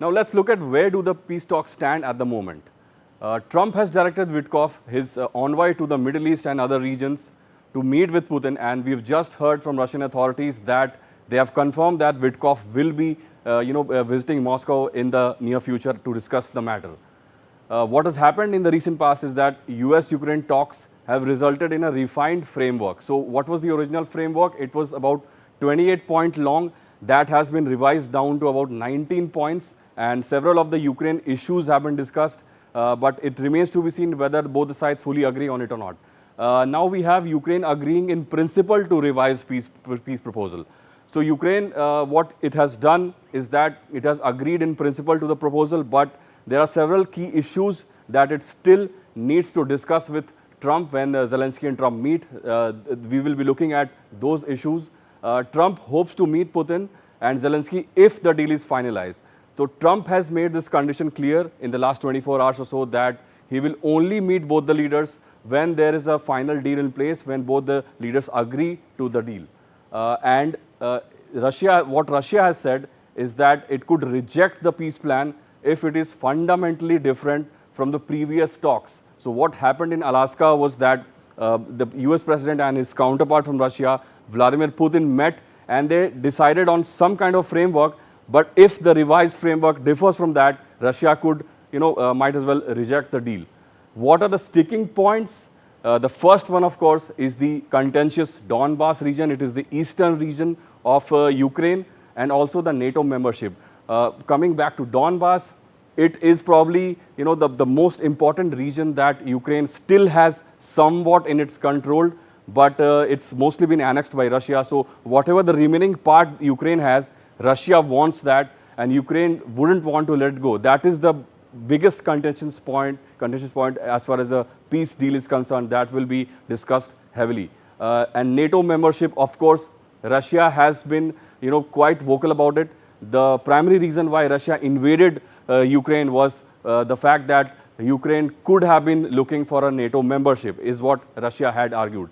Now let's look at where do the peace talks stand at the moment. Trump has directed Witkoff, his envoy to the Middle East and other regions, to meet with Putin, and we've just heard from Russian authorities that they have confirmed that Witkoff will be visiting Moscow in the near future to discuss the matter. What has happened in the recent past is that US-Ukraine talks have resulted in a refined framework. So what was the original framework? It was about 28 points long. That has been revised down to about 19 points, and several of the Ukraine issues have been discussed, but it remains to be seen whether both the sides fully agree on it or not. Now we have Ukraine agreeing in principle to revise peace proposal. So Ukraine, what it has done is that it has agreed in principle to the proposal, but there are several key issues that it still needs to discuss with Trump when Zelensky and Trump meet. We will be looking at those issues. Trump hopes to meet Putin and Zelensky if the deal is finalized. So Trump has made this condition clear in the last 24 hours or so that he will only meet both the leaders when there is a final deal in place, when both the leaders agree to the deal. What Russia has said is that it could reject the peace plan if it is fundamentally different from the previous talks. So what happened in Alaska was that the US president and his counterpart from Russia, Vladimir Putin, met and they decided on some kind of framework, but if the revised framework differs from that, Russia could, might as well reject the deal. What are the sticking points? The first one, of course, is the contentious Donbas region. It is the eastern region of Ukraine and also the NATO membership. Coming back to Donbas, it is probably, the most important region that Ukraine still has somewhat in its control, but it's mostly been annexed by Russia. So whatever the remaining part Ukraine has, Russia wants that, and Ukraine wouldn't want to let it go. That is the biggest contentious point as far as the peace deal is concerned. That will be discussed heavily. And NATO membership, of course, Russia has been, quite vocal about it. The primary reason why Russia invaded Ukraine was the fact that Ukraine could have been looking for a NATO membership, is what Russia had argued.